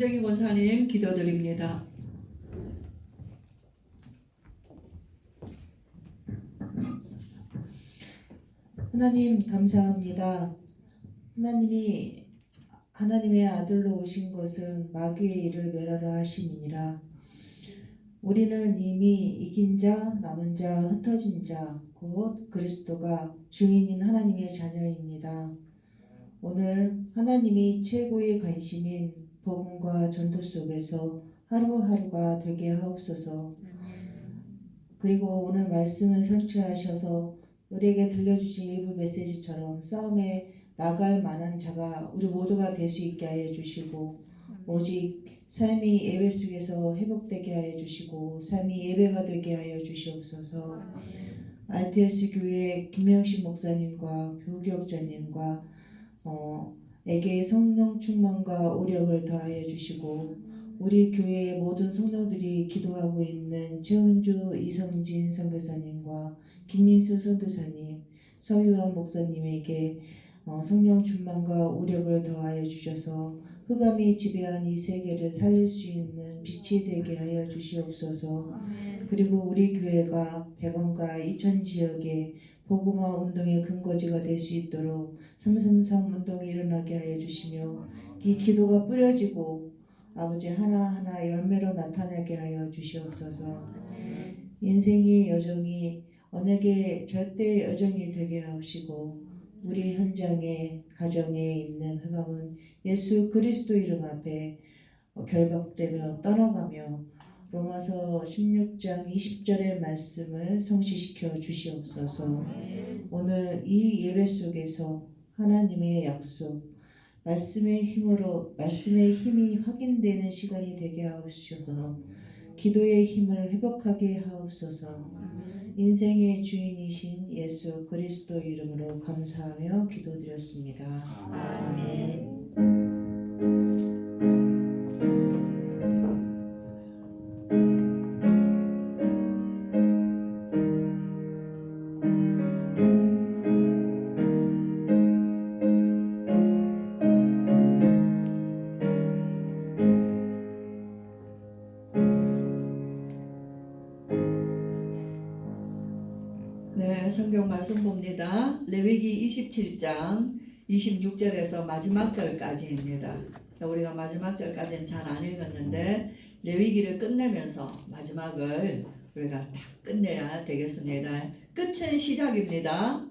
성정희 권사님 기도드립니다. 하나님 감사합니다. 하나님이 하나님의 아들로 오신 것은 마귀의 일을 멸하라 하심이니라. 우리는 이미 이긴 자, 남은 자, 흩어진 자, 곧 그리스도가 주인인 하나님의 자녀입니다. 오늘 하나님이 최고의 관심인 복음과 전도 속에서 하루하루가 되게 하옵소서. 그리고 오늘 말씀을 성취하셔서 우리에게 들려주신 일부 메시지처럼 싸움에 나갈 만한 자가 우리 모두가 될 수 있게 하여 주시고, 오직 삶이 예배 속에서 회복되게 하여 주시고 삶이 예배가 되게 하여 주시옵소서. RTS 교회 김명식 목사님과 교육자님과 에게 성령 충만과 오력을 더하여 주시고, 우리 교회의 모든 성도들이 기도하고 있는 최은주 이성진 선교사님과 김민수 선교사님, 서유한 목사님에게 성령 충만과 오력을 더하여 주셔서 흑암이 지배한 이 세계를 살릴 수 있는 빛이 되게 하여 주시옵소서. 그리고 우리 교회가 백원과 이천 지역에 복음화 운동의 근거지가 될 수 있도록 333 운동이 일어나게 하여 주시며, 이 기도가 뿌려지고 아버지 하나하나 열매로 나타나게 하여 주시옵소서. 인생의 여정이 언약의 절대 여정이 되게 하시고, 우리 현장에 가정에 있는 흑암은 예수 그리스도 이름 앞에 결박되며 떠나가며 로마서 16장 20절의 말씀을 성취시켜 주시옵소서. 오늘 이 예배 속에서 하나님의 약속, 말씀의 힘이 확인되는 시간이 되게 하옵소서. 기도의 힘을 회복하게 하옵소서. 인생의 주인이신 예수 그리스도 이름으로 감사하며 기도드렸습니다. 아멘. 네, 성경 말씀 봅니다. 레위기 27장 26절에서 마지막 절까지입니다. 우리가 마지막 절까지는 잘 안 읽었는데 레위기를 끝내면서 마지막을 우리가 다 끝내야 되겠습니다. 끝은 시작입니다.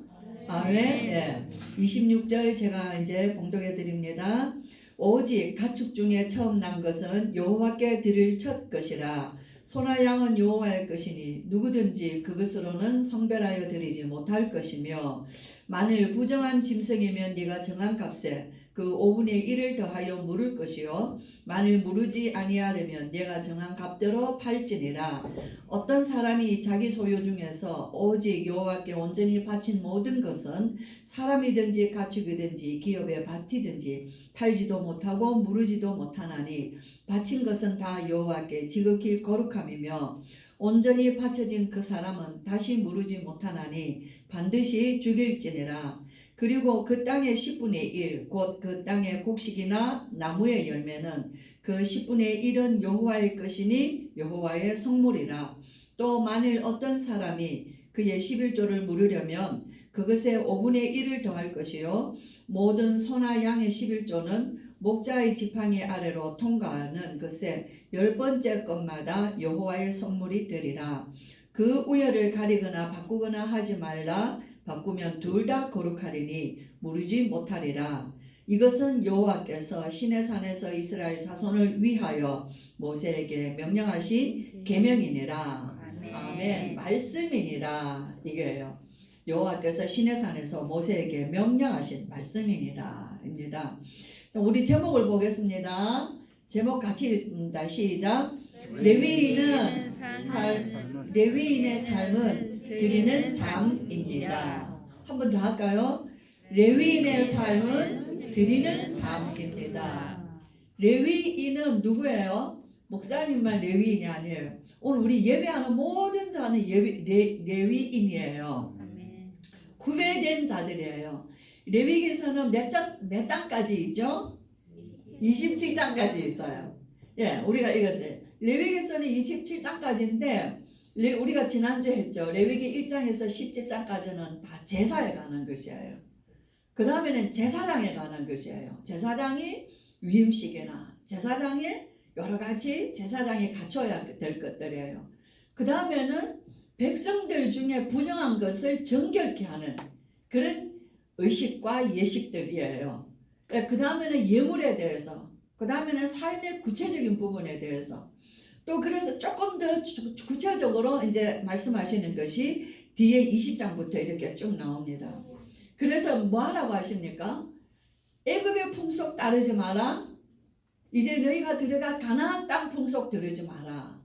아멘. 네. 26절 제가 이제 봉독해 드립니다. 오직 가축 중에 처음 난 것은 여호와께 드릴 첫 것이라. 소나 양은 여호와의 것이니 누구든지 그것으로는 성별하여 드리지 못할 것이며, 만일 부정한 짐승이면 네가 정한 값에 그 5분의 1을 더하여 물을 것이요, 만일 무르지 아니하려면 네가 정한 값대로 팔지니라. 어떤 사람이 자기 소유 중에서 오직 여호와께 온전히 바친 모든 것은 사람이든지 가축이든지 기업의 밭이든지 팔지도 못하고 무르지도 못하나니, 바친 것은 다 여호와께 지극히 거룩함이며, 온전히 바쳐진 그 사람은 다시 무르지 못하나니 반드시 죽일지니라. 그리고 그 땅의 10분의 1 곧 그 땅의 곡식이나 나무의 열매는 그 10분의 1은 여호와의 것이니 여호와의 성물이라. 또 만일 어떤 사람이 그의 11조를 물으려면 그것에 5분의 1을 더할 것이요, 모든 소나 양의 11조는 목자의 지팡이 아래로 통과하는 것에 10번째 것마다 여호와의 선물이 되리라. 그 우열을 가리거나 바꾸거나 하지 말라. 바꾸면 둘 다 거룩하리니 무르지 못하리라. 이것은 여호와께서 시내산에서 이스라엘 자손을 위하여 모세에게 명령하신 계명이니라. 아멘. 말씀이니라. 이게요. 여호와께서 시내산에서 모세에게 명령하신 말씀이니라. 입니다. 자, 우리 제목을 보겠습니다. 제목 같이 읽습니다. 시작. 레위인의 삶은 드리는 삶입니다. 한 번 더 할까요? 레위인의 삶은 드리는 삶입니다. 레위인은 누구예요? 목사님만 레위인이 아니에요. 오늘 우리 예배하는 모든 자는 레위인이에요. 구별된 자들이에요. 레위기서는 몇 장까지 있죠? 27장까지 있어요. 예, 우리가 읽었어요. 레위기서는 27장까지인데 우리가 지난주에 했죠. 레위기 1장에서 17장까지는 다 제사에 관한 것이에요. 그 다음에는 제사장에 관한 것이에요. 제사장이 위임식이나 제사장의 여러 가지 제사장이 갖춰야 될 것들이에요. 그 다음에는 백성들 중에 부정한 것을 정결케 하는 그런 의식과 예식들이에요. 그 다음에는 예물에 대해서, 그 다음에는 삶의 구체적인 부분에 대해서, 또 그래서 조금 더 구체적으로 이제 말씀하시는 것이 뒤에 20장부터 이렇게 쭉 나옵니다. 그래서 뭐 하라고 하십니까? 애굽의 풍속 따르지 마라. 이제 너희가 들어가 가나안 땅 풍속 따르지 마라.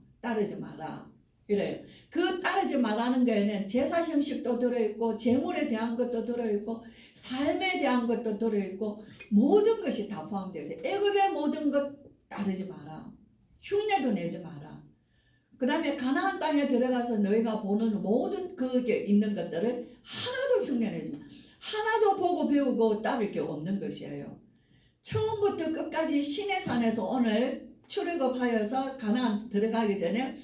그래요. 그 따르지 말라는 거에는 제사 형식도 들어있고 제물에 대한 것도 들어있고 삶에 대한 것도 들어있고 모든 것이 다 포함되어 있어요. 애굽의 모든 것 따르지 마라. 흉내도 내지 마라. 그 다음에 가나안 땅에 들어가서 너희가 보는 모든 그게 있는 것들을 하나도 흉내내지 마라. 하나도 보고 배우고 따를 게 없는 것이에요. 처음부터 끝까지 시내산에서 오늘 출애굽하여서 가나안 들어가기 전에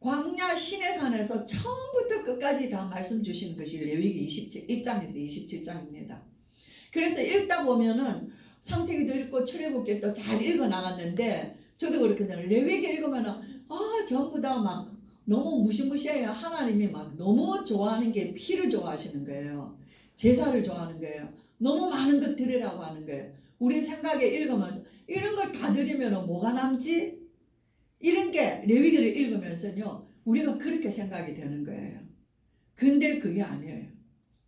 광야 시내산에서 처음부터 끝까지 다 말씀 주시는 것이 레위기 1장에서 27장입니다. 그래서 읽다 보면은 창세기도 읽고 출애굽기도 잘 읽어 나갔는데 저도 그렇게 레위기 읽으면은 전부 다 막 너무 무시무시해요. 하나님이 막 너무 좋아하는 게 피를 좋아하시는 거예요. 제사를 좋아하는 거예요. 너무 많은 것 드리라고 하는 거예요. 우리 생각에 읽으면서 이런 걸 다 드리면 뭐가 남지? 이런 게 레위기를 읽으면서요 우리가 그렇게 생각이 되는 거예요. 근데 그게 아니에요.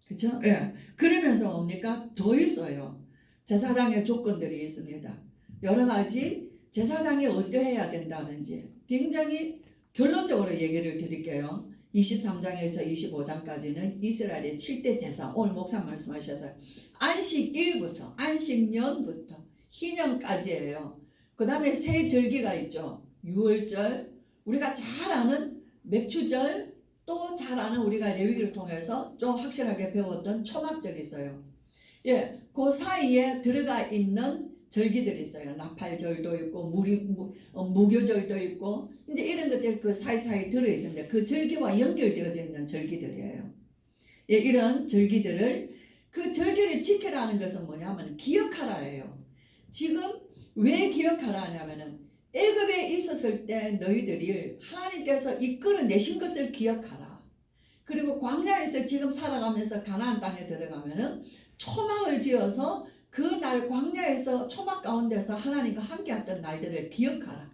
그렇죠? 예. 그러면서 뭡니까? 더 있어요. 제사장의 조건들이 있습니다. 여러 가지 제사장이 어떠해야 된다는지 굉장히 결론적으로 얘기를 드릴게요. 23장에서 25장까지는 이스라엘의 7대 제사, 오늘 목사 말씀하셔서 안식일부터 안식년부터 희년까지예요. 그 다음에 새 절기가 있죠. 유월절, 우리가 잘 아는 맥추절, 또 잘 아는 우리가 레위기를 통해서 좀 확실하게 배웠던 초막절이 있어요. 예, 그 사이에 들어가 있는 절기들이 있어요. 나팔절도 있고 무교절도 있고 이제 이런 것들 그 사이사이 들어있는데 그 절기와 연결되어져 있는 절기들이에요. 예, 이런 절기들을 그 절기를 지켜라는 것은 뭐냐면 기억하라예요. 지금 왜 기억하라 하냐면은 애굽에 있었을 때 너희들이 하나님께서 이끌어내신 것을 기억하라. 그리고 광야에서 지금 살아가면서 가나안 땅에 들어가면은 초막을 지어서 그날 광야에서 초막 가운데서 하나님과 함께했던 날들을 기억하라.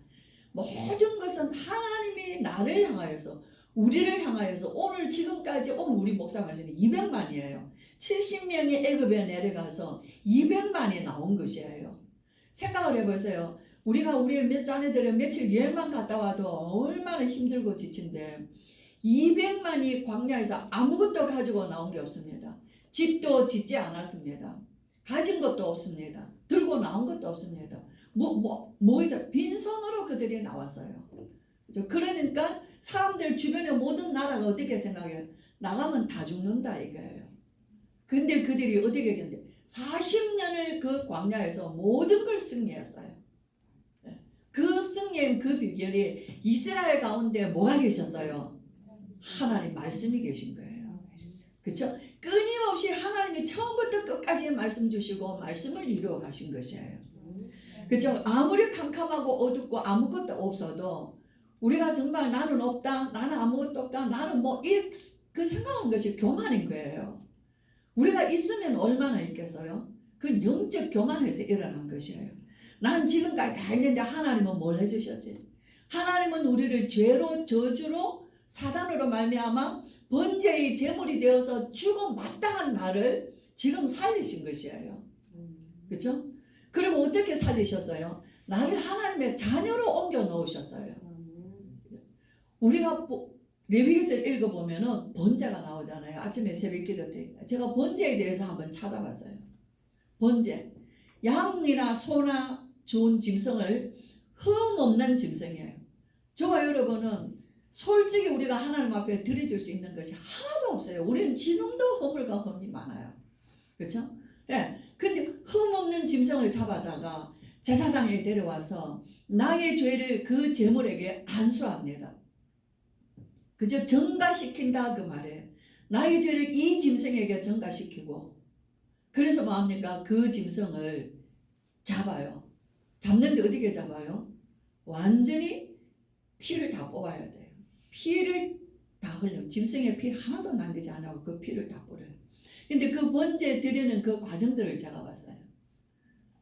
모든 것은 하나님이 나를 향하여서 우리를 향하여서 오늘 지금까지 오늘 우리 목사 말씀이 200만이에요. 70명이 애굽에 내려가서 200만이 나온 것이에요. 생각을 해보세요. 우리가 우리의 몇 자녀들의 며칠 여행만 갔다 와도 얼마나 힘들고 지친데 200만이 광야에서 아무것도 가지고 나온 게 없습니다. 집도 짓지 않았습니다. 가진 것도 없습니다. 들고 나온 것도 없습니다. 있어요? 빈손으로 그들이 나왔어요. 그러니까 사람들 주변의 모든 나라가 어떻게 생각해요? 나가면 다 죽는다 이거예요. 근데 그들이 어떻게 했는데 40년을 그 광야에서 모든 걸 승리했어요. 그 승리의 그 비결이 이스라엘 가운데 뭐가 계셨어요? 하나님 말씀이 계신 거예요. 그렇죠? 끊임없이 하나님이 처음부터 끝까지 말씀 주시고 말씀을 이루어 가신 것이에요. 그렇죠? 아무리 캄캄하고 어둡고 아무것도 없어도 우리가 정말 나는 없다, 나는 아무것도 없다, 나는 그 생각한 것이 교만인 거예요. 우리가 있으면 얼마나 있겠어요? 그 영적 교만에서 일어난 것이에요. 난 지금까지 다 했는데 하나님은 뭘 해주셨지? 하나님은 우리를 죄로 저주로 사단으로 말미암아 번제의 제물이 되어서 죽어 마땅한 나를 지금 살리신 것이에요. 그렇죠? 그리고 어떻게 살리셨어요? 나를 하나님의 자녀로 옮겨 놓으셨어요. 우리가 레위기서를 읽어보면은 번제가 나오잖아요. 아침에 새벽기도 때 제가 번제에 대해서 한번 찾아봤어요. 번제, 양이나 소나 좋은 짐승을 흠없는 짐승이에요. 저와 여러분은 솔직히 우리가 하나님 앞에 드려줄 수 있는 것이 하나도 없어요. 우리는 지금도 허물과 흠이 많아요. 그렇죠? 예. 근데 흠없는 짐승을 잡아다가 제사장에 데려와서 나의 죄를 그 제물에게 안수합니다. 그저 전가시킨다 그 말이에요. 나의 죄를 이 짐승에게 전가시키고, 그래서 뭐합니까? 그 짐승을 잡아요. 잡는데 어떻게 잡아요? 완전히 피를 다 뽑아야 돼요. 피를 다 흘려. 짐승의 피 하나도 남기지 않고 그 피를 다 뿌려요. 근데 그 번제 드리는 그 과정들을 제가 봤어요.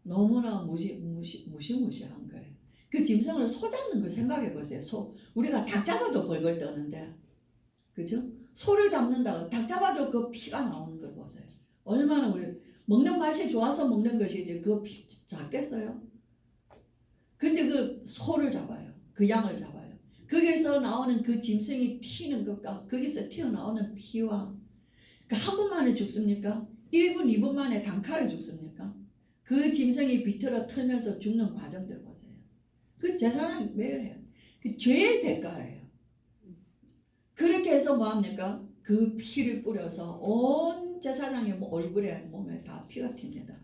너무나 무시무시한 거예요. 그 짐승을 소 잡는 걸 생각해 보세요. 소. 우리가 닭 잡아도 벌벌 떠는데, 그죠? 소를 잡는다고 닭 잡아도 그 피가 나오는 걸 보세요. 얼마나 우리 먹는 맛이 좋아서 먹는 것이지 그 피 잡겠어요? 근데 그 소를 잡아요. 그 양을 잡아요. 거기에서 나오는 그 짐승이 튀는 것과 거기서 튀어나오는 피와 한 번 만에 죽습니까? 1분, 2분 만에 단칼에 죽습니까? 그 짐승이 비틀어 털면서 죽는 과정들 보세요. 그 제사장이 매일 해요. 그 죄의 대가예요. 그렇게 해서 뭐합니까? 그 피를 뿌려서 온 제사장의 얼굴에 몸에 다 피가 튑니다.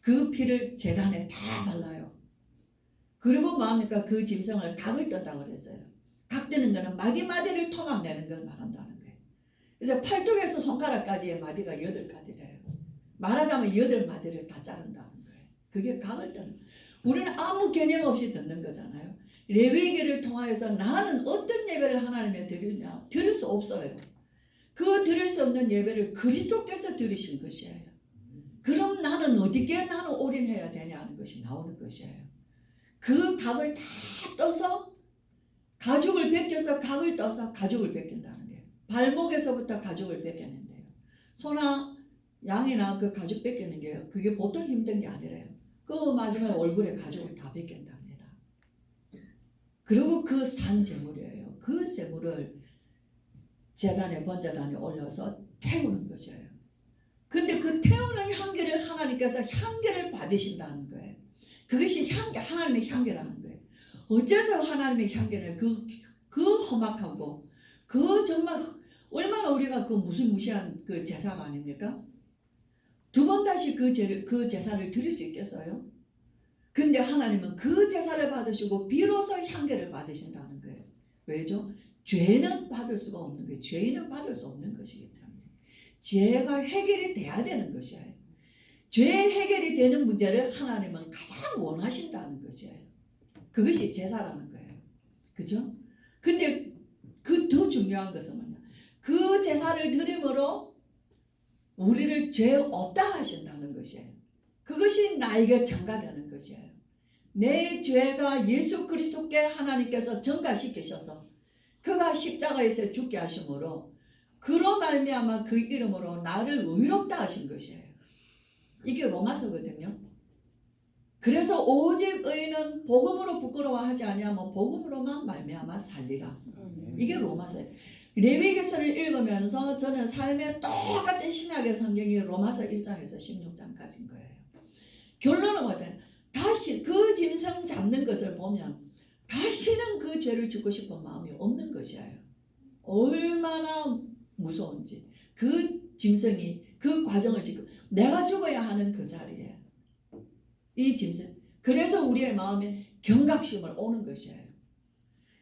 그 피를 제단에 다 발라요. 그리고 뭐합니까? 그 짐승을 각을 떴다고 그랬어요. 각 뜨는 거는 마디마디를 토막내는 걸 말한다는 거예요. 그래서 팔뚝에서 손가락까지의 마디가 8가지래요. 말하자면 8마디를 다 자른다는 거예요. 그게 각을 뜨는. 우리는 아무 개념 없이 듣는 거잖아요. 레위기를 통하여서 나는 어떤 예배를 하나님께 드리냐? 드릴 수 없어요. 그 드릴 수 없는 예배를 그리스도께서 드리신 것이에요. 그럼 나는 어디게 나는 올인해야 되냐는 것이 나오는 것이에요. 그 각을 다 떠서 가죽을 벗겨서 각을 떠서 가죽을 벗긴다는 거예요. 발목에서부터 가죽을 벗겨낸대요. 소나 양이나 그 가죽 벗기는 게 그게 보통 힘든 게 아니래요. 그 마지막에 얼굴에 가죽을 다 벗긴답니다. 그리고 그 산 제물이에요. 그 제물을 제단에 번제단에 올려서 태우는 것이에요. 근데 그 태우는 향기를 하나님께서 향기를 받으신다는 거예요. 그것이 향기, 하나님의 향기라는 거예요. 어째서 하나님의 향기는 그 험악하고 그 정말 얼마나 우리가 그 무시무시한 그 제사가 아닙니까? 2번 다시 그 제사를 드릴 수 있겠어요? 근데 하나님은 그 제사를 받으시고 비로소 향기를 받으신다는 거예요. 왜죠? 죄는 받을 수가 없는 거예요. 죄인은 받을 수 없는 것이기 때문에. 죄가 해결이 돼야 되는 것이에요. 죄 해결이 되는 문제를 하나님은 가장 원하신다는 것이에요. 그것이 제사라는 거예요. 그죠? 근데 그 더 중요한 것은 뭐냐? 그 제사를 드림으로 우리를 죄 없다 하신다는 것이에요. 그것이 나에게 전가되는 것이에요. 내 죄가 예수 그리스도께 하나님께서 전가시키셔서 그가 십자가에서 죽게 하심으로 그로 말미암아 그 이름으로 나를 의롭다 하신 것이에요. 이게 로마서거든요. 그래서 오직 의인은 복음으로 부끄러워하지 아니하면 복음으로만 말미암아 살리라. 이게 로마서예요. 레위기서를 읽으면서 저는 삶의 똑같은 신약의 성경이 로마서 1장에서 16장까지인 거예요. 결론은 뭐잖아요. 다시 그 짐승 잡는 것을 보면 다시는 그 죄를 짓고 싶은 마음이 없는 것이에요. 얼마나 무서운지. 그 짐승이 그 과정을 지금 내가 죽어야 하는 그 자리에 이 짐승. 그래서 우리의 마음에 경각심을 오는 것이에요.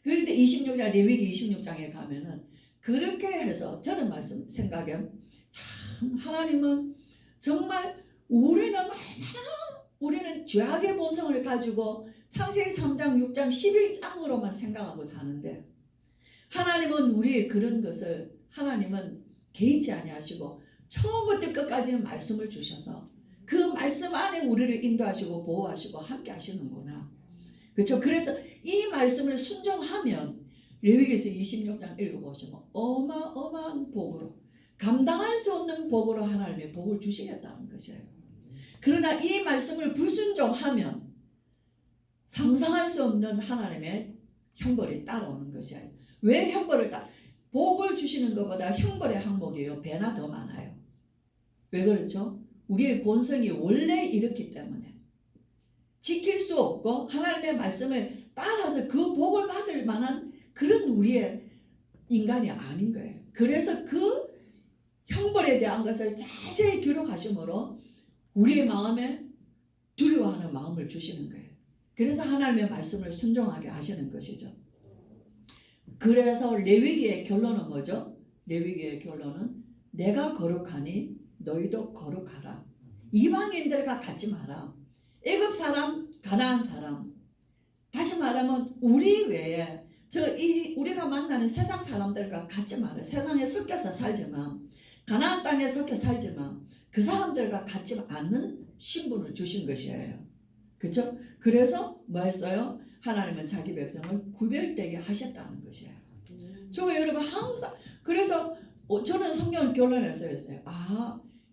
그런데 26장 레위기 26장에 가면은 그렇게 해서 저는 생각에 참 하나님은 정말 우리는 죄악의 본성을 가지고 창세기 3장 6장 11장으로만 생각하고 사는데 하나님은 우리의 그런 것을 하나님은 개의치 아니하시고 처음부터 끝까지 말씀을 주셔서 그 말씀 안에 우리를 인도하시고 보호하시고 함께 하시는구나. 그렇죠? 그래서 이 말씀을 순종하면 레위기서 26장 읽어보시면 어마어마한 복으로 감당할 수 없는 복으로 하나님의 복을 주시겠다는 것이에요. 그러나 이 말씀을 불순종하면 상상할 수 없는 하나님의 형벌이 따라오는 것이에요. 왜 형벌을 복을 주시는 것보다 형벌의 항목이에요. 배나 더 많아요. 왜 그렇죠? 우리의 본성이 원래 이렇기 때문에 지킬 수 없고 하나님의 말씀을 따라서 그 복을 받을 만한 그런 우리의 인간이 아닌 거예요. 그래서 그 형벌에 대한 것을 자세히 기록하심으로 우리의 마음에 두려워 그리워하는 마음을 주시는 거예요. 그래서 하나님의 말씀을 순종하게 하시는 것이죠. 그래서 레위기의 결론은 뭐죠? 레위기의 결론은 내가 거룩하니 너희도 거룩하라. 이방인들과 같지 마라. 애굽 사람, 가나안 사람. 다시 말하면 우리 외에 우리가 만나는 세상 사람들과 같지 마라. 세상에 섞여서 살지만, 가나안 땅에 섞여 살지만 그 사람들과 같지 않는 신분을 주신 것이에요. 그렇죠? 그래서 뭐 했어요? 하나님은 자기 백성을 구별되게 하셨다는 것이에요. 저 여러분 항상 그래서 저는 성경을 결론에서 했어요.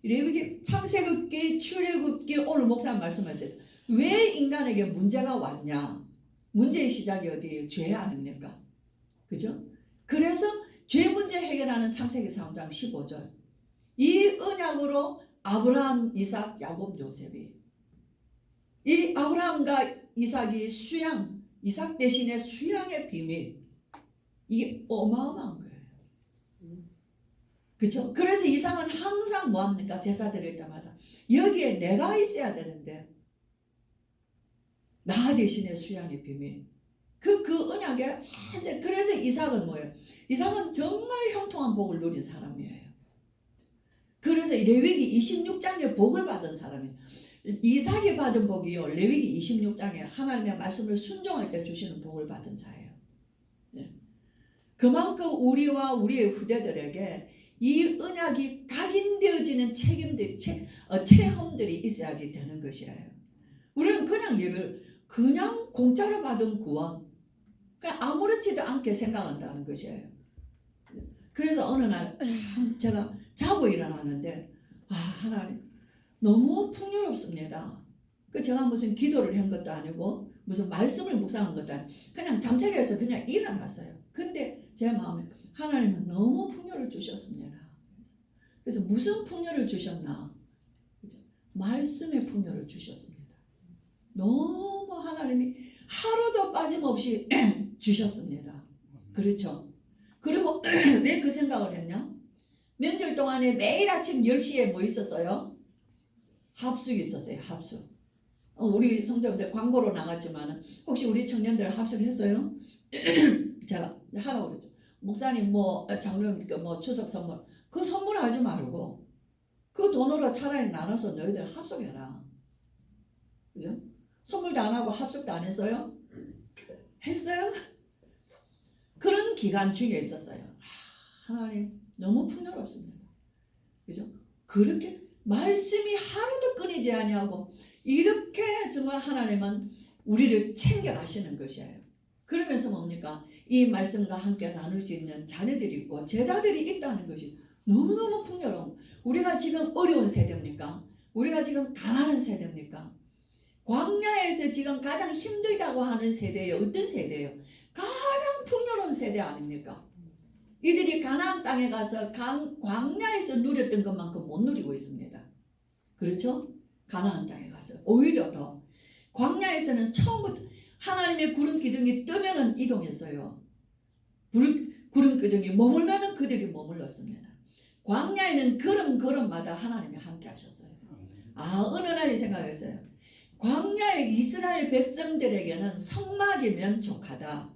레위기, 창세굽기, 출애굽기, 오늘 목사님 말씀하셨어요. 왜 인간에게 문제가 왔냐? 문제의 시작이 어디예요? 죄 아닙니까? 그죠? 그래서 죄 문제 해결하는 창세기 3장 15절. 이 언약으로 아브라함, 이삭, 야곱, 요셉이 이 아브라함과 이삭이 수양, 이삭 대신에 수양의 비밀, 이게 어마어마한 거예요. 그렇죠? 그래서 이삭은 항상 뭐합니까? 제사 드릴 때마다 여기에 내가 있어야 되는데 나 대신에 수양의 비밀. 그 언약에 그래서 이삭은 뭐예요? 이삭은 정말 형통한 복을 누린 사람이에요. 그래서 레위기 26장에 복을 받은 사람이에요. 이삭이 받은 복이요, 레위기 26장에 하나님의 말씀을 순종할 때 주시는 복을 받은 자예요. 네. 그만큼 우리와 우리의 후대들에게 이 언약이 각인되어지는 체험들이 있어야지 되는 것이에요. 우리는 그냥 공짜로 받은 구원, 그냥 아무렇지도 않게 생각한다는 것이에요. 그래서 어느 날 제가 자고 일어났는데 하나님 너무 풍요롭습니다. 제가 무슨 기도를 한 것도 아니고 무슨 말씀을 묵상한 것도 아니고 그냥 잠자리에서 그냥 일어났어요. 근데 제 마음에 하나님은 너무 풍요를 주셨습니다. 그래서 무슨 풍요를 주셨나? 말씀의 풍요를 주셨습니다. 너무 하나님이 하루도 빠짐없이 주셨습니다. 그렇죠? 그리고 왜 그 생각을 했냐? 명절 동안에 매일 아침 10시에 뭐 있었어요? 합숙이 있었어요. 합숙. 우리 성도님들 광고로 나갔지만 혹시 우리 청년들 합숙했어요? 제가 하라고 그랬죠. 목사님 장로님께 추석 선물 그 선물하지 말고 그 돈으로 차라리 나눠서 너희들 합숙해라. 그죠? 선물도 안 하고 합숙도 안 했어요? 했어요? 그런 기간 중에 있었어요. 하나님 너무 풍요롭습니다. 그죠? 그렇게 말씀이 하루도 끊이지 아니하고 이렇게 정말 하나님은 우리를 챙겨가시는 것이에요. 그러면서 뭡니까? 이 말씀과 함께 나눌 수 있는 자녀들이 있고 제자들이 있다는 것이 너무너무 풍요로운. 우리가 지금 어려운 세대입니까? 우리가 지금 가난한 세대입니까? 광야에서 지금 가장 힘들다고 하는 세대예요. 어떤 세대예요? 가장 풍요로운 세대 아닙니까? 이들이 가나안 땅에 가서 광야에서 누렸던 것만큼 못 누리고 있습니다. 그렇죠? 가나안 땅에 가서 오히려 더 광야에서는 처음부터 하나님의 구름 기둥이 뜨면은 이동했어요. 구름 기둥이 머물면은 그들이 머물렀습니다. 광야에는 걸음마다 하나님이 함께 하셨어요. 어느 날이 생각했어요. 광야의 이스라엘 백성들에게는 성막이면 족하다.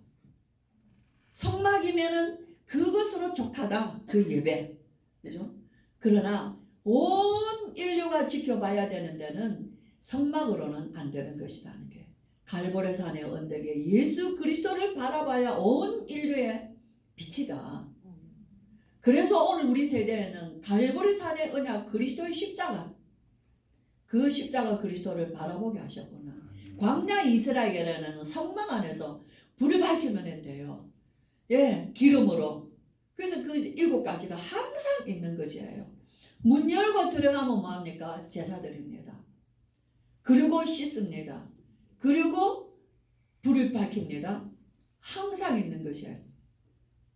성막이면은 그것으로 족하다. 그 예배. 그죠? 그러나 온 인류가 지켜봐야 되는 데는 성막으로는 안 되는 것이라는 게. 갈보리산의 언덕에 예수 그리스도를 바라봐야 온 인류의 빛이다. 그래서 오늘 우리 세대에는 갈보리산의 언약 그리스도의 십자가, 그 십자가 그리스도를 바라보게 하셨구나. 광야 이스라엘에는 성막 안에서 불을 밝히면 돼요. 기름으로. 그래서 그 7가지가 항상 있는 것이에요. 문 열고 들어가면 뭐합니까? 제사 드립니다. 그리고 씻습니다. 그리고 불을 밝힙니다. 항상 있는 것이에요.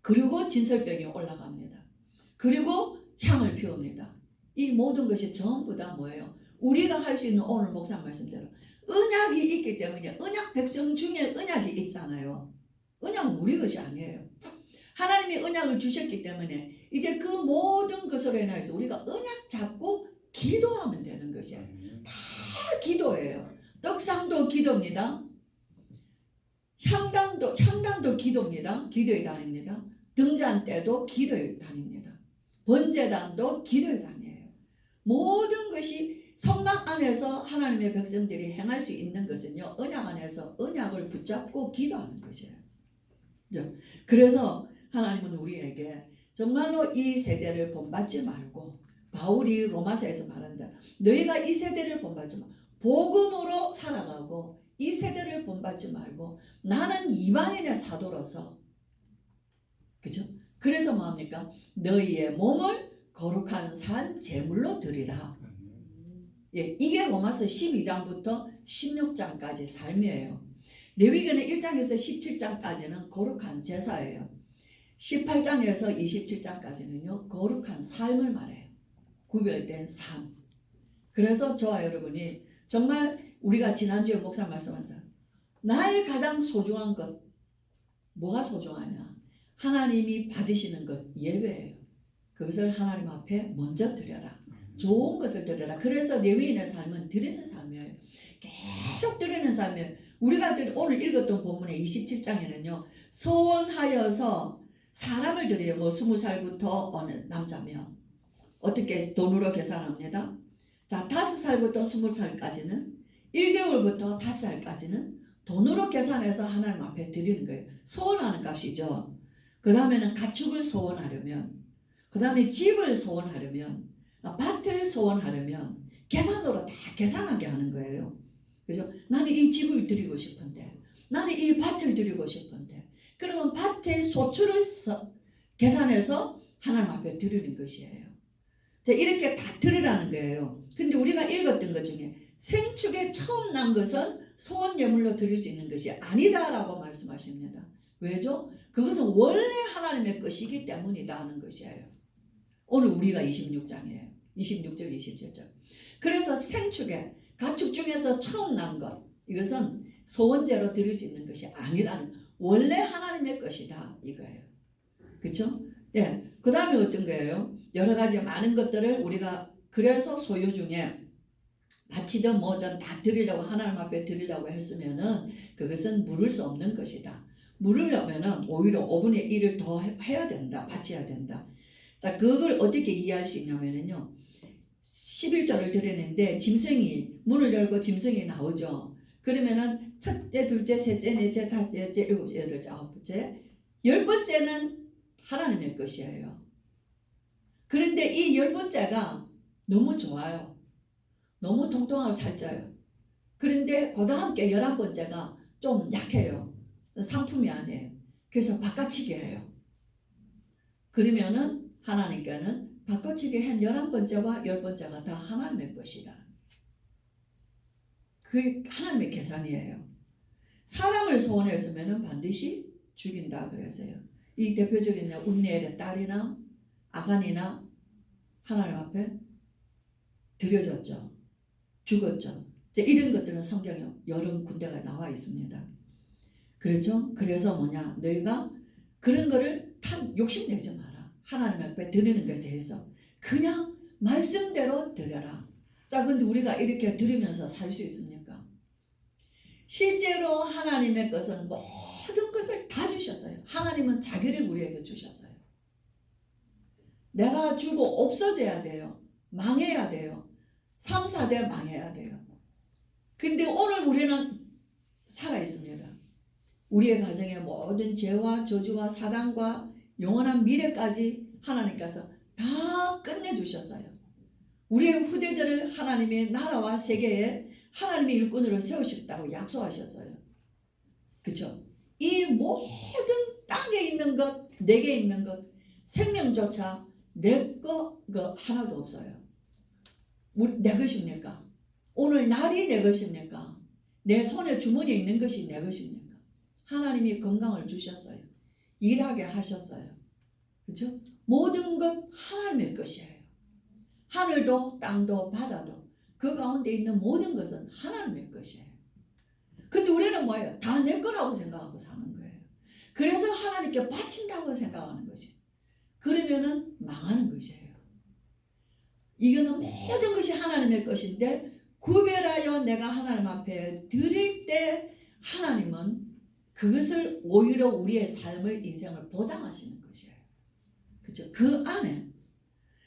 그리고 진설병이 올라갑니다. 그리고 향을 피웁니다. 이 모든 것이 전부 다 뭐예요? 우리가 할 수 있는 오늘 목사 말씀대로 언약이 있기 때문에 언약 백성 중에 언약이 있잖아요. 언약은 우리 것이 아니에요. 하나님이 언약을 주셨기 때문에 이제 그 모든 것으로 인해서 우리가 언약 잡고 기도하면 되는 것이에요. 다 기도예요. 떡상도 기도입니다. 향단도 기도입니다. 기도의 단입니다. 등잔 때도 기도의 단입니다. 번제단도 기도의 단이에요. 모든 것이 성막 안에서 하나님의 백성들이 행할 수 있는 것은요, 언약 안에서 언약을 붙잡고 기도하는 것이에요. 그래서 하나님은 우리에게 정말로 이 세대를 본받지 말고, 바울이 로마서에서 말한다. 너희가 이 세대를 본받지 말고 복음으로 살아가고 이 세대를 본받지 말고 나는 이방인의 사도로서, 그죠? 그래서 뭐합니까? 너희의 몸을 거룩한 산 제물로 드리라. 예, 이게 로마서 12장부터 16장까지 삶이에요. 레위기는 1장에서 17장까지는 거룩한 제사예요. 18장에서 27장까지는요, 거룩한 삶을 말해요. 구별된 삶. 그래서 저와 여러분이 정말 우리가 지난주에 목사 말씀한다. 나의 가장 소중한 것, 뭐가 소중하냐? 하나님이 받으시는 것 예외예요. 그것을 하나님 앞에 먼저 드려라. 좋은 것을 드려라. 그래서 레위인의 삶은 드리는 삶이에요. 계속 드리는 삶이에요. 우리가 오늘 읽었던 본문의 27장에는요. 소원하여서 사람을 드려요. 뭐 20살부터 어느 남자면 어떻게 돈으로 계산합니다. 자, 5살부터 20살까지는 1개월부터 5살까지는 돈으로 계산해서 하나님 앞에 드리는 거예요. 소원하는 값이죠. 그 다음에는 가축을 소원하려면, 그 다음에 집을 소원하려면, 밭을 소원하려면 계산으로 다 계산하게 하는 거예요. 그죠? 나는 이 집을 드리고 싶은데, 나는 이 밭을 드리고 싶은데, 그러면 밭의 소출을 계산해서 하나님 앞에 드리는 것이에요. 자, 이렇게 다 드리라는 거예요. 근데 우리가 읽었던 것 중에 생축에 처음 난 것은 소원 예물로 드릴 수 있는 것이 아니다라고 말씀하십니다. 왜죠? 그것은 원래 하나님의 것이기 때문이다 하는 것이에요. 오늘 우리가 26장이에요. 26절, 27절. 그래서 생축에 가축 중에서 처음 난 것, 이것은 소원제로 드릴 수 있는 것이 아니라는, 원래 하나님의 것이다 이거예요. 그렇죠? 네. 그 다음에 어떤 거예요? 여러 가지 많은 것들을 우리가 그래서 소유 중에 바치든 뭐든 다 드리려고 하나님 앞에 드리려고 했으면은 그것은 물을 수 없는 것이다. 물으려면은 오히려 5분의 1을 더 해야 된다. 바쳐야 된다. 자, 그걸 어떻게 이해할 수 있냐면은요. 11절을 드리는데 짐승이 문을 열고 짐승이 나오죠. 그러면은 첫째, 둘째, 셋째, 넷째, 다섯째, 일곱째, 여덟째, 아홉째, 10번째는 하나님의 것이에요. 그런데 이 10번째가 너무 좋아요. 너무 통통하고 살쪄요. 그런데 그 함께 11번째가 좀 약해요. 상품이 아니에요. 그래서 바꿔치기 해요. 그러면은 하나님께는 바꿔치기 한 11번째와 10번째가 다 하나님의 것이다. 그게 하나님의 계산이에요. 사람을 소원했으면 반드시 죽인다 그랬어요. 이 대표적인 운니엘의 딸이나 아간이나 하나님 앞에 드려졌죠. 죽었죠. 이런 것들은 성경에 여러 군데가 나와 있습니다. 그렇죠? 그래서 뭐냐, 너희가 그런 거를 욕심내지 마라. 하나님 앞에 드리는 것에 대해서 그냥 말씀대로 드려라. 자, 근데 우리가 이렇게 드리면서 살 수 있습니까? 실제로 하나님의 것은 모든 것을 다 주셨어요. 하나님은 자기를 우리에게 주셨어요. 내가 주고 없어져야 돼요. 망해야 돼요. 3, 4대 망해야 돼요. 근데 오늘 우리는 살아있습니다. 우리의 가정의 모든 죄와 저주와 사단과 영원한 미래까지 하나님께서 다 끝내주셨어요. 우리의 후대들을 하나님의 나라와 세계에 하나님의 일꾼으로 세우셨다고 약속하셨어요. 그렇죠? 이 모든 땅에 있는 것, 내게 있는 것, 생명조차 내 거 하나도 없어요. 내 것입니까? 오늘 날이 내 것입니까? 내 손에 주머니에 있는 것이 내 것입니까? 하나님이 건강을 주셨어요. 일하게 하셨어요. 그렇죠? 모든 것 하나님의 것이에요. 하늘도 땅도 바다도 그 가운데 있는 모든 것은 하나님의 것이에요. 근데 우리는 뭐예요? 다 내 거라고 생각하고 사는 거예요. 그래서 하나님께 바친다고 생각하는 것이. 그러면은 망하는 것이에요. 이거는 모든 것이 하나님의 것인데 구별하여 내가 하나님 앞에 드릴 때 하나님은 그것을 오히려 우리의 삶을 인생을 보장하시는 것이에요. 그렇죠? 그 안에.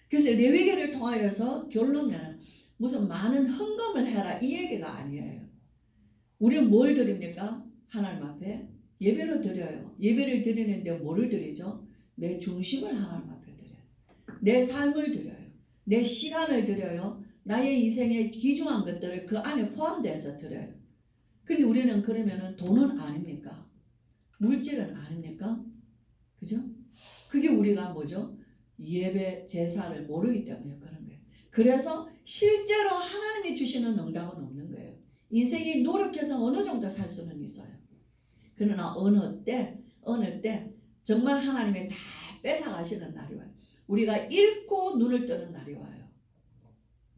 그래서 레위기를 통하여서 결론은 무슨 많은 헌금을 해라 이 얘기가 아니에요. 우리는 뭘 드립니까? 하나님 앞에 예배로 드려요. 예배를 드리는데 뭐를 드리죠? 내 중심을 하나님 앞에 드려요. 내 삶을 드려요. 내 시간을 드려요. 나의 인생의 귀중한 것들을 그 안에 포함돼서 드려요. 근데 우리는 그러면은 돈은 아닙니까? 물질은 아닙니까? 그죠? 그게 우리가 뭐죠? 예배 제사를 모르기 때문에 그런 거예요. 그래서 실제로 하나님이 주시는 응답은 없는 거예요. 인생이 노력해서 어느 정도 살 수는 있어요. 그러나 어느 때 정말 하나님이 다 뺏어가시는 날이 와요. 우리가 잃고 눈을 뜨는 날이 와요.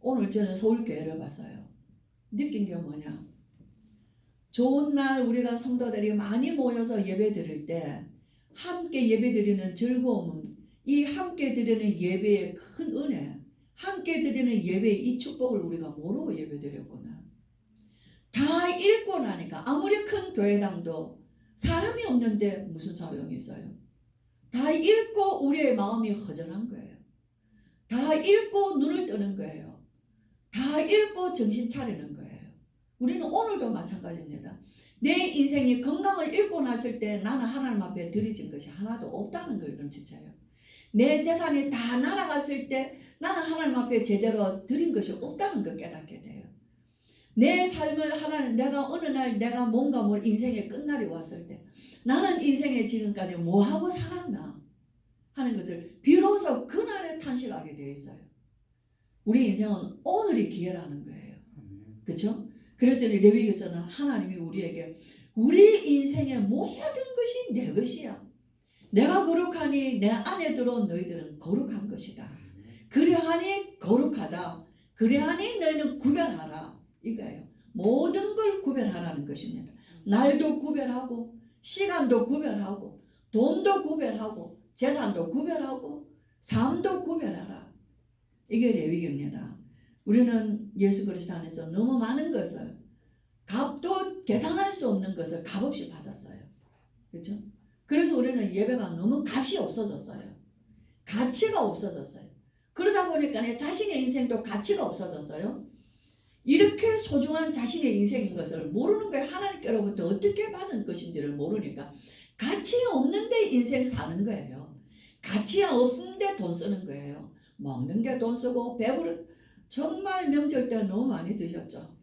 오늘 저는 서울교회를 봤어요. 느낀 게 뭐냐? 좋은 날 우리가 성도들이 많이 모여서 예배 드릴 때 함께 예배 드리는 즐거움은 이 함께 드리는 예배의 큰 은혜, 함께 드리는 예배의 이 축복을 우리가 모르고 예배 드렸구나. 다 읽고 나니까 아무리 큰 교회당도 사람이 없는데 무슨 소용이 있어요? 다 읽고 우리의 마음이 허전한 거예요. 다 읽고 눈을 뜨는 거예요. 다 읽고 정신 차리는 거예요. 우리는 오늘도 마찬가지입니다. 내 인생이 건강을 잃고 났을 때 나는 하나님 앞에 드려진 것이 하나도 없다는 걸 눈치채요. 내 재산이 다 날아갔을 때 나는 하나님 앞에 제대로 드린 것이 없다는 걸 깨닫게 돼요. 내 삶을 하나님, 내가 어느 날 내가 뭔가 뭘 인생의 끝날이 왔을 때 나는 인생에 지금까지 뭐하고 살았나 하는 것을 비로소 그날에 탄식하게 되어 있어요. 우리 인생은 오늘이 기회라는 거예요. 그렇죠? 그래서 레위기에서는 하나님이 우리에게 우리 인생의 모든 것이 내 것이야. 내가 거룩하니 내 안에 들어온 너희들은 거룩한 것이다. 그러하니 거룩하다. 그러하니 너희는 구별하라. 이거예요. 모든 걸 구별하라는 것입니다. 날도 구별하고 시간도 구별하고 돈도 구별하고 재산도 구별하고 삶도 구별하라. 이게 레위기입니다. 우리는 예수 그리스도 안에서 너무 많은 것을 값도 계산할 수 없는 것을 값없이 받았어요. 그렇죠? 그래서 우리는 예배가 너무 값이 없어졌어요. 가치가 없어졌어요. 그러다 보니까 자신의 인생도 가치가 없어졌어요. 이렇게 소중한 자신의 인생인 것을 모르는 거예요. 하나님께로부터 어떻게 받은 것인지를 모르니까 가치가 없는데 인생 사는 거예요. 가치가 없는데 돈 쓰는 거예요. 먹는 게 돈 쓰고 배부른 정말 명절 때 너무 많이 드셨죠.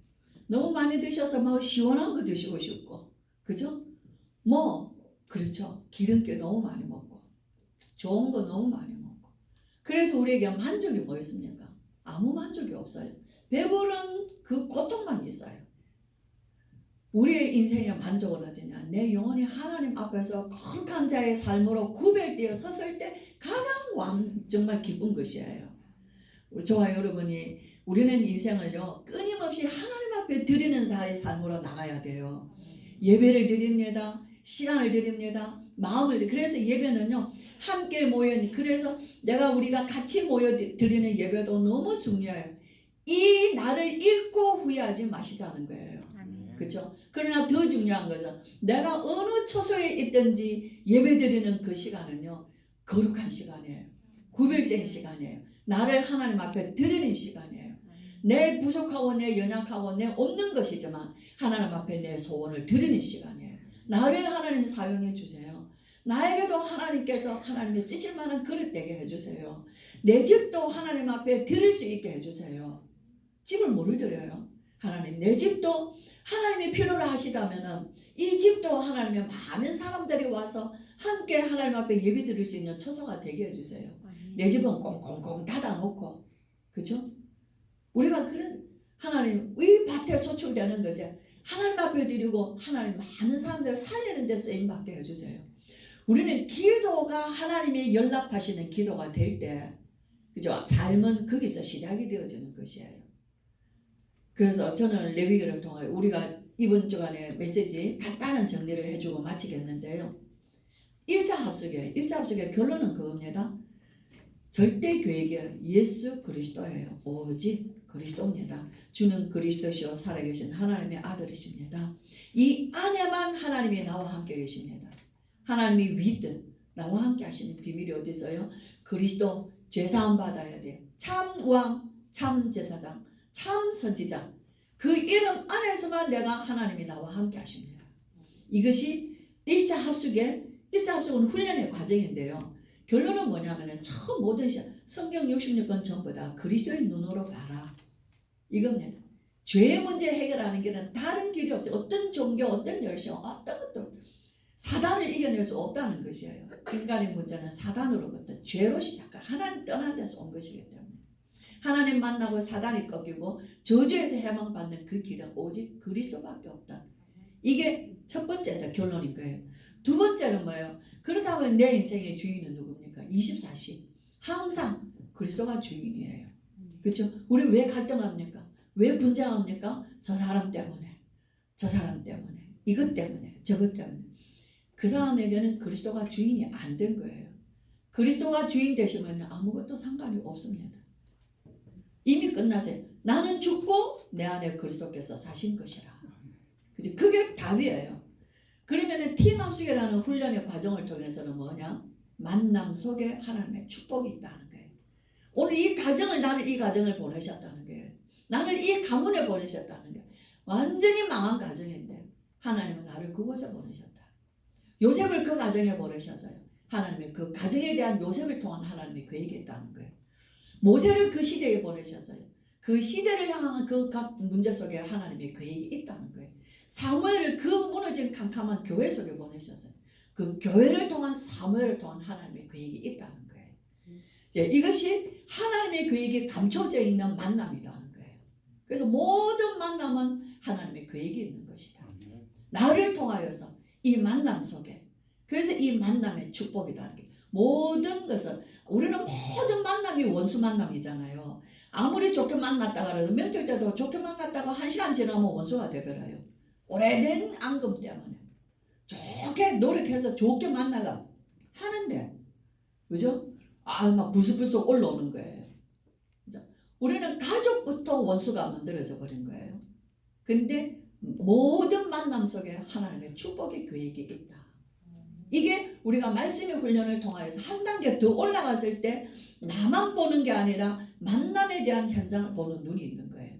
너무 많이 드셔서 막 시원한 거 드시고 싶고, 그죠? 그렇죠. 기름기 너무 많이 먹고, 좋은 거 너무 많이 먹고. 그래서 우리에게 만족이 뭐 있습니까? 아무 만족이 없어요. 배부른 그 고통만 있어요. 우리의 인생의 만족은 어디냐? 내 영혼이 하나님 앞에서 거룩한 자의 삶으로 구별되어 섰을 때 가장 정말 기쁜 것이에요. 저와 여러분이 우리는 인생을요 끊임없이 하나님 앞에 드리는 자의 삶으로 나가야 돼요. 예배를 드립니다. 시간을 드립니다. 마음을 그래서 예배는요 함께 모여 그래서 우리가 같이 모여 드리는 예배도 너무 중요해요. 이 날을 잃고 후회하지 마시자는 거예요. 그렇죠? 그러나 더 중요한 것은 내가 어느 처소에 있든지 예배 드리는 그 시간은요 거룩한 시간이에요. 구별된 시간이에요. 나를 하나님 앞에 드리는 시간이에요. 내 부족하고 내 연약하고 내 없는 것이지만 하나님 앞에 내 소원을 드리는 시간이에요. 나를 하나님 사용해 주세요. 나에게도 하나님께서 하나님이 쓰실 만한 그릇 되게 해주세요. 내 집도 하나님 앞에 드릴 수 있게 해주세요. 집을 뭐를 드려요? 하나님 내 집도 하나님이 필요로 하시다면 이 집도 하나님의 많은 사람들이 와서 함께 하나님 앞에 예배 드릴 수 있는 처소가 되게 해주세요. 내 집은 꽁꽁꽁 닫아놓고 그렇죠? 우리가 그런 하나님 이 밭에 소출되는 것에 하나님 앞에 드리고 하나님 많은 사람들을 살리는 데 쓰임받게 해주세요. 우리는 기도가 하나님이 연락하시는 기도가 될 때 그죠? 삶은 거기서 시작이 되어지는 것이에요. 그래서 저는 레위기를 통하여 우리가 이번 주간에 메시지 간단한 정리를 해주고 마치겠는데요. 1차 합숙의 결론은 그겁니다. 절대 계획이 예수 그리스도예요. 오직 그리스도입니다. 주는 그리스도시요 살아계신 하나님의 아들이십니다. 이 안에만 하나님이 나와 함께 계십니다. 하나님이 위든 나와 함께 하시는 비밀이 어디 있어요? 그리스도 죄사함 받아야 돼요. 참 왕, 참 제사장, 참 선지자. 그 이름 안에서만 내가 하나님이 나와 함께 하십니다. 이것이 1차 합숙은 훈련의 과정인데요. 결론은 뭐냐면 처음 모든 성경 66권 전부 다 그리스도의 눈으로 봐라. 이겁니다. 죄의 문제 해결하는 길은 다른 길이 없어요. 어떤 종교, 어떤 열심, 어떤 것도 사단을 이겨낼 수 없다는 것이에요. 인간의 문제는 사단으로부터 죄로 시작한 하나님 떠난 데서 온 것이기 때문에 하나님 만나고 사단이 꺾이고 저주에서 해방받는 그 길은 오직 그리스도밖에 없다. 이게 첫 번째 결론인 거예요. 두 번째는 뭐예요? 그렇다면 내 인생의 주인은 누굽니까? 24시 항상 그리스도가 주인이에요. 그렇죠? 우리 왜 갈등합니까? 왜 분쟁합니까? 저 사람 때문에, 저 사람 때문에, 이것 때문에, 저것 때문에. 그 사람에게는 그리스도가 주인이 안 된 거예요. 그리스도가 주인 되시면 아무것도 상관이 없습니다. 이미 끝나세요. 나는 죽고 내 안에 그리스도께서 사신 것이라. 그죠? 그게 답이에요. 그러면은 팀 합숙이라는 훈련의 과정을 통해서는 뭐냐? 만남 속에 하나님의 축복이 있다는 거예요. 오늘 이 가정을 나는 이 가정을 보내셨다는 거예요. 나를 이 가문에 보내셨다는 거예요. 완전히 망한 가정인데 하나님은 나를 그곳에 보내셨다. 요셉을 그 가정에 보내셨어요. 하나님의 그 가정에 대한 요셉을 통한 하나님의 계획이 있다는 거예요. 모세를 그 시대에 보내셨어요. 그 시대를 향한 그 각 문제 속에 하나님의 계획이 있다는 거예요. 사무엘을 그 무너진 캄캄한 교회 속에 보내셨어요. 그 교회를 통한 사무엘을 통한 하나님의 계획이 있다는 거예요. 이것이 하나님의 계획이 감춰져 있는 만남이라는 거예요. 그래서 모든 만남은 하나님의 계획이 있는 것이다. 나를 통하여서 이 만남 속에, 그래서 이 만남의 축복이라는 게 모든 것은 우리는 모든 만남이 원수 만남이잖아요. 아무리 좋게 만났다가 그래도 명절 때도 좋게 만났다가 1시간 지나면 원수가 되버려요. 오래된 앙금 때문에 좋게 노력해서 좋게 만나가 하는데, 그죠? 막 불쑥불쑥 올라오는 거예요. 그죠? 우리는 가족부터 원수가 만들어져 버린 거예요. 근데 모든 만남 속에 하나님의 축복의 계획이 있다. 이게 우리가 말씀의 훈련을 통하여서 한 단계 더 올라갔을 때 나만 보는 게 아니라 만남에 대한 현장을 보는 눈이 있는 거예요.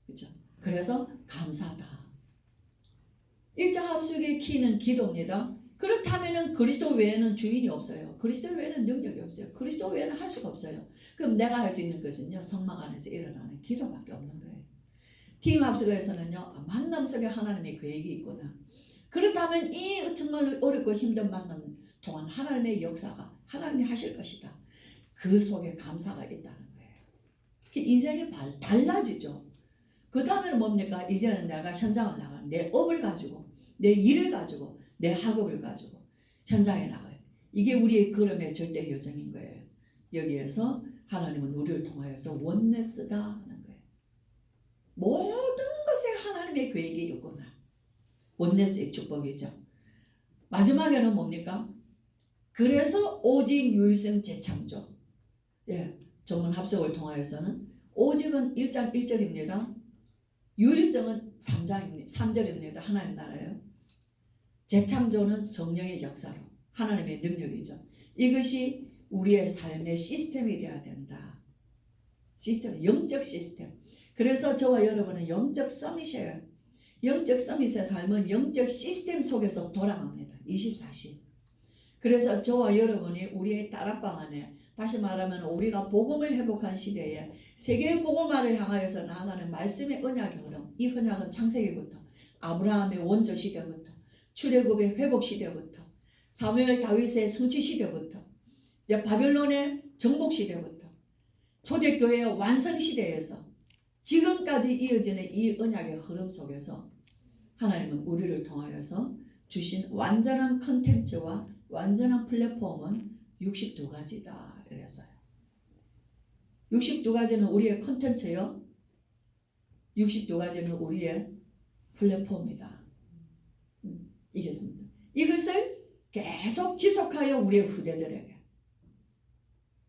그렇죠? 그래서 감사다. 1차 합숙의 키는 기도입니다. 그렇다면 그리스도 외에는 주인이 없어요. 그리스도 외에는 능력이 없어요. 그리스도 외에는 할 수가 없어요. 그럼 내가 할 수 있는 것은요, 성막 안에서 일어나는 기도밖에 없는 거예요. 팀 합숙에서는요, 만남 속에 하나님의 계획이 있구나. 그렇다면 이 정말 어렵고 힘든 만남 동안 하나님의 역사가 하나님이 하실 것이다. 그 속에 감사가 있다는 거예요. 인생이 달라지죠. 그 다음에는 뭡니까? 이제는 내가 현장을 나가는 내 업을 가지고, 내 일을 가지고, 내 학업을 가지고 현장에 나가요. 이게 우리의 걸음의 절대 여정인 거예요. 여기에서 하나님은 우리를 통하여서 원네스다 하는 거예요. 모든 것에 하나님의 계획이 있구나. 원네스의 축복이죠. 마지막에는 뭡니까? 그래서 오직 유일성 재창조. 전문 합숙을 통하여서는 오직은 1장 1절입니다. 유일성은 3절입니다. 하나님 나라예요. 재창조는 성령의 역사로 하나님의 능력이죠. 이것이 우리의 삶의 시스템이 되어야 된다. 시스템, 영적 시스템. 그래서 저와 여러분은 영적 서밋이에요. 영적 서밋의 삶은 영적 시스템 속에서 돌아갑니다. 24시. 그래서 저와 여러분이 우리의 다락방 안에, 다시 말하면 우리가 복음을 회복한 시대에 세계 복음화를 향하여서 나아가는 말씀의 언약의 흐름. 이 언약은 창세기부터 아브라함의 원조 시대부터 출애굽의 회복 시대부터 사무엘 다윗의 성취 시대부터 이제 바벨론의 정복 시대부터 초대교회의 완성 시대에서 지금까지 이어지는 이 언약의 흐름 속에서 하나님은 우리를 통하여서 주신 완전한 컨텐츠와 완전한 플랫폼은 62가지다 이랬어요. 62가지는 우리의 컨텐츠요. 62가지는 우리의 플랫폼이다. 이겠습니다. 이것을 계속 지속하여 우리의 후대들에게.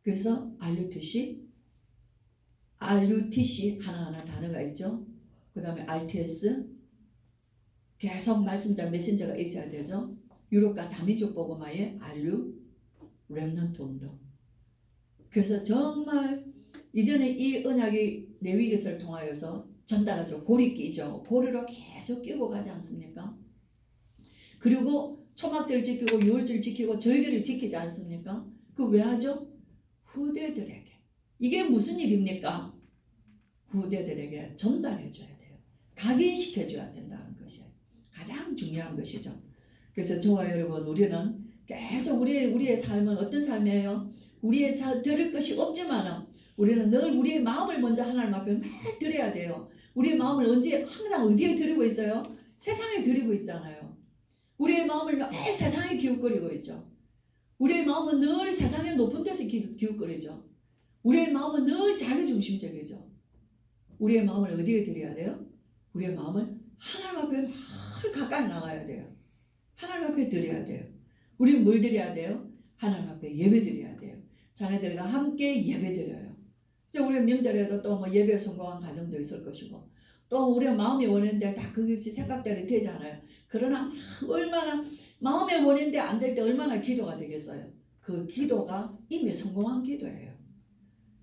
그래서 알류듯이 RUTC 하나하나 단어가 있죠. 그 다음에 RTS 계속 말씀자 메신저가 있어야 되죠. 유럽과 다민족 복음화의 RU 렘넌트 운동. 그래서 정말 이전에 이 언약이 레위기서를 통하여서 전달하죠. 고리 끼죠. 고리로 계속 끼고 가지 않습니까? 그리고 초막절 지키고 유월절 지키고 절기를 지키지 않습니까? 그 왜 하죠? 후대들에게. 이게 무슨 일입니까? 후대들에게 전달해줘야 돼요. 각인시켜줘야 된다는 것이 가장 중요한 것이죠. 그래서 저와 여러분, 우리는 계속 우리의 삶은 어떤 삶이에요? 우리의 들을 것이 없지만 우리는 늘 우리의 마음을 먼저 하나님 앞에 늘 드려야 돼요. 우리의 마음을 언제 항상 어디에 드리고 있어요? 세상에 드리고 있잖아요. 우리의 마음을 늘 세상에 기웃거리고 있죠. 우리의 마음은 늘 세상의 높은 데서 기웃거리죠. 우리의 마음은 늘 자기중심적이죠. 우리의 마음을 어디에 드려야 돼요? 우리의 마음을 하나님 앞에 늘 가까이 나가야 돼요. 하나님 앞에 드려야 돼요. 우리는 뭘 드려야 돼요? 하나님 앞에 예배 드려야 돼요. 자녀들과 함께 예배 드려요. 우리 명절에도 또 뭐 예배 성공한 가정도 있을 것이고, 또 우리가 마음이 원했는데 다 그것이 생각대로 되지 않아요. 그러나 얼마나 마음의 원인데 안 될 때 얼마나 기도가 되겠어요. 그 기도가 이미 성공한 기도예요.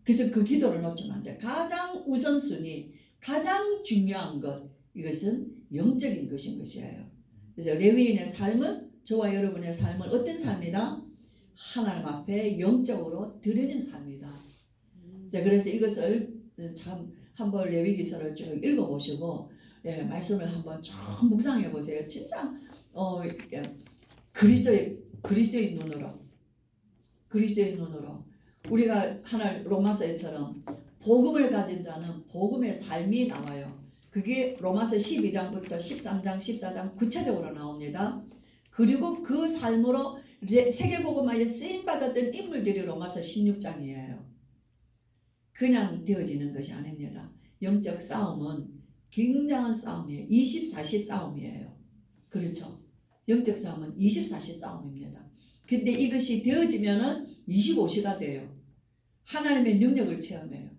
그래서 그 기도를 놓치면 안 돼요. 가장 우선순위, 가장 중요한 것, 이것은 영적인 것인 것이에요. 그래서 레위인의 삶은, 저와 여러분의 삶은 어떤 삶이다? 하나님 앞에 영적으로 드리는 삶이다. 그래서 이것을 참 한번 레위기서를 쭉 읽어보시고, 말씀을 한번 쭉 묵상해 보세요. 진짜 그리스도의 눈으로 우리가 하나 로마서처럼 복음을 가진 자는 복음의 삶이 나와요. 그게 로마서 12장부터 13장, 14장 구체적으로 나옵니다. 그리고 그 삶으로 세계복음화에 쓰임받았던 인물들이 로마서 16장이에요. 그냥 되어지는 것이 아닙니다. 영적 싸움은 굉장한 싸움이에요. 24시 싸움이에요. 그렇죠? 영적 싸움은 24시 싸움입니다. 근데 이것이 되어지면은 25시가 돼요. 하나님의 능력을 체험해요.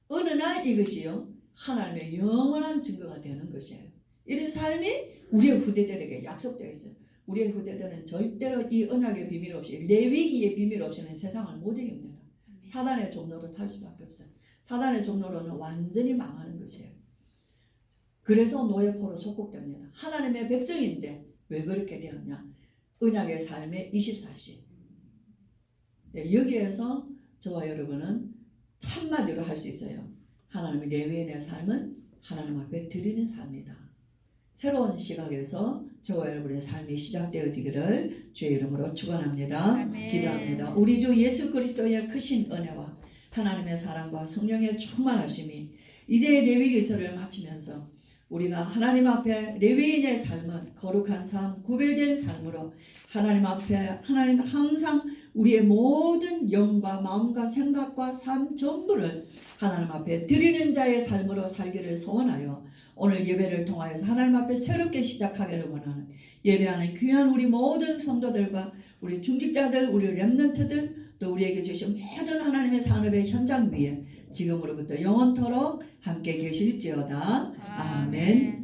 어느 날 이것이요, 하나님의 영원한 증거가 되는 것이에요. 이런 삶이 우리의 후대들에게 약속되어 있어요. 우리의 후대들은 절대로 이 언약의 비밀 없이, 레위기의 비밀 없이는 세상을 못 이깁니다. 사단의 종로로 탈 수밖에 없어요. 사단의 종로로는 완전히 망하는 것이에요. 그래서 노예포로 속국됩니다. 하나님의 백성인데 왜 그렇게 되었냐? 언약의 삶의 24시. 여기에서 저와 여러분은 한마디로 할 수 있어요. 하나님의 레위인의 삶은 하나님 앞에 드리는 삶이다. 새로운 시각에서 저와 여러분의 삶이 시작되어지기를 주의 이름으로 축원합니다. 아멘. 기도합니다. 우리 주 예수 그리스도의 크신 은혜와 하나님의 사랑과 성령의 충만하심이 이제 레위기서를 마치면서 우리가 하나님 앞에 레위인의 삶은 거룩한 삶, 구별된 삶으로 하나님 앞에 하나님 항상 우리의 모든 영과 마음과 생각과 삶 전부를 하나님 앞에 드리는 자의 삶으로 살기를 소원하여 오늘 예배를 통하여서 하나님 앞에 새롭게 시작하기를 원하는 예배하는 귀한 우리 모든 성도들과 우리 중직자들, 우리 렘넌트들, 또 우리에게 주신 모든 하나님의 산업의 현장 위에 지금으로부터 영원토록 함께 계실지어다. 아멘.